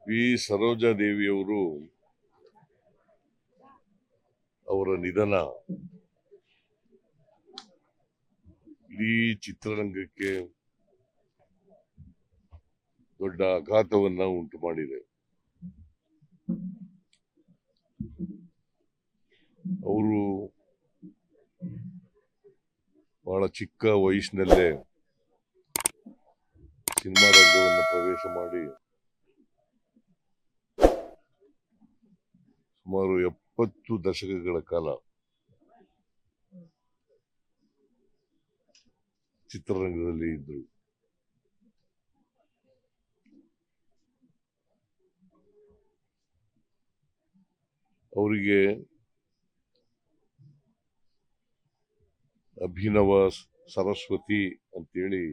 V ಸರೋಜಾದೇವಿಯವರು ಅವರ ನಿಧನ ಇಡೀ ಚಿತ್ರರಂಗಕ್ಕೆ ದೊಡ್ಡ ಆಘಾತವನ್ನ ಉಂಟು ಮಾಡಿದೆ. ಅವರು ಬಹಳ ಚಿಕ್ಕ ವಯಸ್ಸಿನಲ್ಲೇ ಸಿನಿಮಾ ರಂಗವನ್ನು ಪ್ರವೇಶ ಮಾಡಿ ಸುಮಾರು 70 ದಶಕಗಳ ಕಾಲ ಚಿತ್ರರಂಗದಲ್ಲಿ ಇದ್ರು. ಅವರಿಗೆ ಅಭಿನವ ಸರಸ್ವತಿ ಅಂತೇಳಿ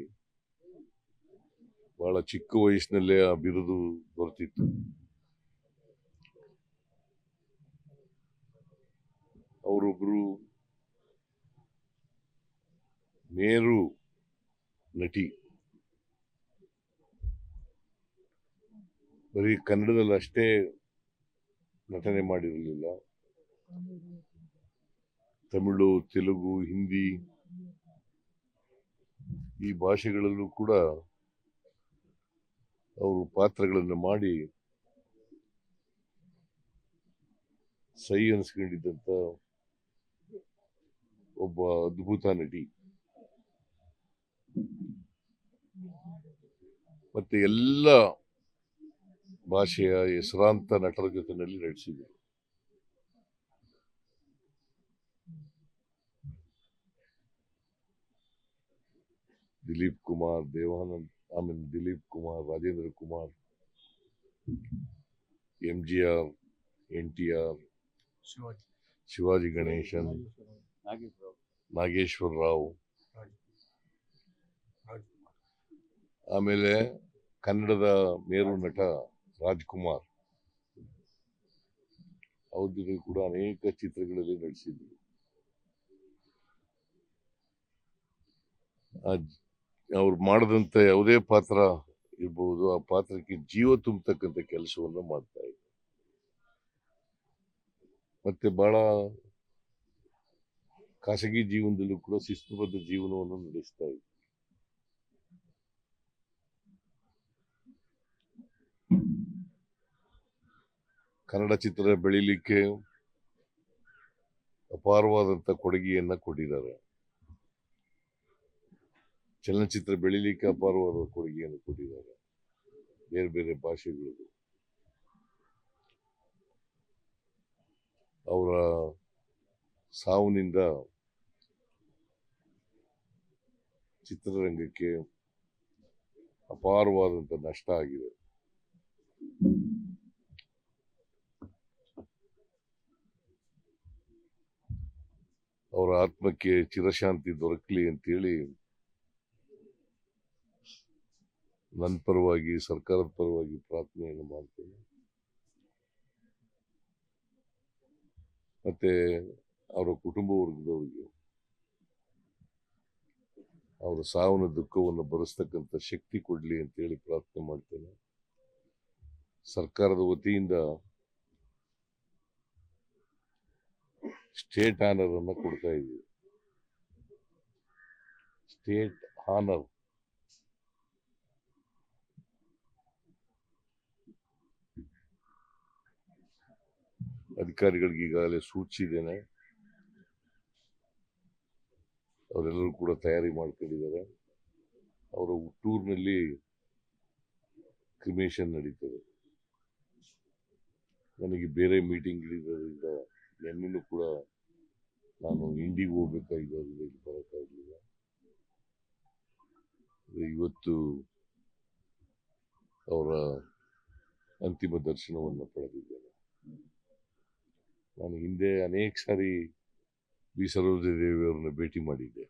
ಬಹಳ ಚಿಕ್ಕ ವಯಸ್ಸಿನಲ್ಲೇ ಆ ಬಿರುದು ದೊರೆತಿತ್ತು. ಅವರೊಬ್ಬರು ಮೇರು ನಟಿ. ಬರೀ ಕನ್ನಡದಲ್ಲಿ ಅಷ್ಟೇ ನಟನೆ ಮಾಡಿರಲಿಲ್ಲ, ತಮಿಳು, ತೆಲುಗು, ಹಿಂದಿ ಈ ಭಾಷೆಗಳಲ್ಲೂ ಕೂಡ ಅವರು ಪಾತ್ರಗಳನ್ನು ಮಾಡಿ ಸೈ ಅನಿಸ್ಕೊಂಡಿದ್ದಂತ ಒಬ್ಬ ಅದ್ಭುತ ನಟಿ. ಮತ್ತೆ ಎಲ್ಲ ಭಾಷೆಯ ಹೆಸರಾಂತ ನಟರ ಜೊತೆನಲ್ಲಿ ನಟಿಸಿದರು. ದಿಲೀಪ್ ಕುಮಾರ್, ದೇವಾನಂದ್, ಆಮೇಲೆ ದಿಲೀಪ್ ಕುಮಾರ್, ರಾಜೇಂದ್ರ ಕುಮಾರ್, MGR, NTR, ಶಿವಾಜಿ ಗಣೇಶನ್, ನಾಗೇಶ್ವರ ರಾವ್, ಆಮೇಲೆ ಕನ್ನಡದ ಮೇರು ನಟ ರಾಜ್ಕುಮಾರ್, ಅವ್ರ ಜೊತೆ ಕೂಡ ಅನೇಕ ಚಿತ್ರಗಳಲ್ಲಿ ನಟಿಸಿದ್ರು. ಅವ್ರು ಮಾಡದಂತ ಯಾವುದೇ ಪಾತ್ರ ಇರ್ಬಹುದು, ಆ ಪಾತ್ರಕ್ಕೆ ಜೀವ ತುಂಬತಕ್ಕಂಥ ಕೆಲಸವನ್ನ ಮಾಡ್ತಾ ಇದ್ರು. ಮತ್ತೆ ಬಹಳ ಖಾಸಗಿ ಜೀವನದಲ್ಲೂ ಕೂಡ ಶಿಸ್ತುಬದ್ಧ ಜೀವನವನ್ನು ನಡೆಸ್ತಾ ಇದ್ರು. ಕನ್ನಡ ಚಿತ್ರ ಬೆಳೀಲಿಕ್ಕೆ ಅಪಾರವಾದಂತ ಕೊಡುಗೆಯನ್ನ ಕೊಟ್ಟಿದ್ದಾರೆ. ಚಲನಚಿತ್ರ ಬೆಳೀಲಿಕ್ಕೆ ಅಪಾರವಾದ ಕೊಡುಗೆಯನ್ನು ಕೊಟ್ಟಿದ್ದಾರೆ ಬೇರೆ ಬೇರೆ ಭಾಷೆಗಳಿಗೂ. ಅವರ ಸಾವಿನಿಂದ ಚಿತ್ರರಂಗಕ್ಕೆ ಅಪಾರವಾದಂತ ನಷ್ಟ ಆಗಿದೆ. ಅವರ ಆತ್ಮಕ್ಕೆ ಚಿರಶಾಂತಿ ದೊರಕಲಿ ಅಂತೇಳಿ ನನ್ನ ಪರವಾಗಿ, ಸರ್ಕಾರದ ಪರವಾಗಿ ಪ್ರಾರ್ಥನೆಯನ್ನು ಮಾಡ್ತೇನೆ. ಮತ್ತೆ ಅವರ ಕುಟುಂಬ ವರ್ಗದವರಿಗೆ ಅವರ ಸಾವಿನ ದುಃಖವನ್ನು ಭರಿಸ್ತಕ್ಕಂಥ ಶಕ್ತಿ ಕೊಡ್ಲಿ ಅಂತೇಳಿ ಪ್ರಾರ್ಥನೆ ಮಾಡ್ತೇನೆ. ಸರ್ಕಾರದ ವತಿಯಿಂದ ಸ್ಟೇಟ್ ಆನರ್ ಅನ್ನ ಕೊಡ್ತಾ ಇದ್ದೀವಿ. ಸ್ಟೇಟ್ ಆನರ್ ಅಧಿಕಾರಿಗಳಿಗೆ ಈಗಾಗಲೇ ಸೂಚಿಸಿದ್ದೇನೆ. ಅವರೆಲ್ಲರೂ ಕೂಡ ತಯಾರಿ ಮಾಡ್ಕೊಂಡಿದ್ದಾರೆ. ಅವರ ಹುಟ್ಟೂರಿನಲ್ಲಿ ಕ್ರಿಮೇಷನ್ ನಡೀತದೆ. ನನಗೆ ಬೇರೆ ಮೀಟಿಂಗ್ ಇರೋದ್ರಿಂದ ನಿನ್ನೆನೂ ಕೂಡ ನಾನು ಇಂಡಿಗೆ ಹೋಗ್ಬೇಕಾಗಿರೋದ್ರಿಂದ ಇಲ್ಲಿ ಬರೋಕ್ಕಾಗಲಿಲ್ಲ. ಇವತ್ತು ಅವರ ಅಂತಿಮ ದರ್ಶನವನ್ನು ಪಡೆದಿದ್ದೇನೆ. ನಾನು ಹಿಂದೆ ಅನೇಕ ಸಾರಿ ವಿ ಸರೋಜಾದೇವಿಯವರನ್ನ ಭೇಟಿ ಮಾಡಿದ್ದೆ.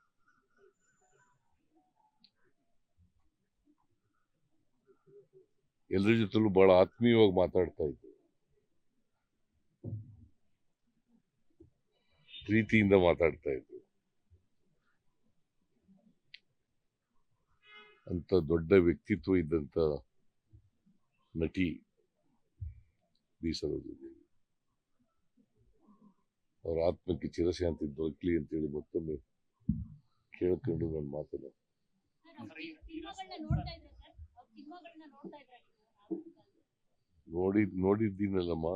ಎಲ್ಲರ ಜೊತೆಲೂ ಬಹಳ ಆತ್ಮೀಯವಾಗಿ ಮಾತಾಡ್ತಾ ಇದ್ದೆ, ಪ್ರೀತಿಯಿಂದ ಮಾತಾಡ್ತಾ ಇದ್ರು. ಅಂತ ದೊಡ್ಡ ವ್ಯಕ್ತಿತ್ವ ಇದ್ದಂತ ನಟಿ ಬಿ ಸರೋಜದೇವಿ ಅವರ ಆತ್ಮಕ್ಕೆ ಚಿರಶಾಂತಿ ದೊರಕಲಿ ಅಂತೇಳಿ ಮತ್ತೊಮ್ಮೆ ಕೇಳ್ಕೊಂಡು ನನ್ನ ಮಾತನ್ನ ನೋಡಿದ್ದೀನಲ್ಲಮ್ಮ.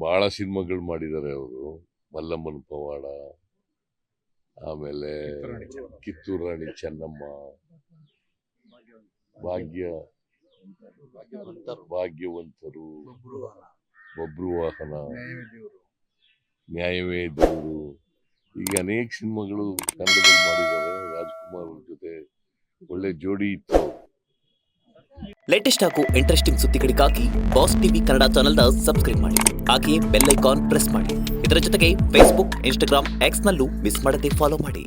ಬಹಳ ಸಿನಿಮಾಗಳು ಮಾಡಿದ್ದಾರೆ ಅವರು. ಮಲ್ಲಮ್ಮನ ಪವಾಡ, ಆಮೇಲೆ ಕಿತ್ತೂರು ರಾಣಿ ಚೆನ್ನಮ್ಮ, ಭಾಗ್ಯವಂತರು, ಬಬ್ರುವಾಹನ, ನ್ಯಾಯವೇ ದೇವರು, ಈಗ ಅನೇಕ ಸಿನಿಮಾಗಳು ಕನ್ನಡದಲ್ಲಿ ಮಾಡಿದ್ದಾರೆ. ರಾಜ್ಕುಮಾರ್ ಅವ್ರ ಜೊತೆ ಒಳ್ಳೆ ಜೋಡಿ ಇತ್ತು. ಲೇಟೆಸ್ಟ್ ಹಾಗೂ ಇಂಟ್ರೆಸ್ಟಿಂಗ್ ಸುದ್ದಿಗಳಿಗಾಗಿ ಬಾಸ್ ಟಿವಿ ಕನ್ನಡ ಚಾನೆಲ್ನ ಸಬ್ಸ್ಕ್ರೈಬ್ ಮಾಡಿ. ಹಾಗೆಯೇ ಬೆಲ್ ಐಕಾನ್ ಪ್ರೆಸ್ ಮಾಡಿ. ಇದರ ಜೊತೆಗೆ ಫೇಸ್ಬುಕ್, ಇನ್ಸ್ಟಾಗ್ರಾಮ್, ಎಕ್ಸ್ ನಲ್ಲೂ ಮಿಸ್ ಮಾಡದೆ ಫಾಲೋ ಮಾಡಿ.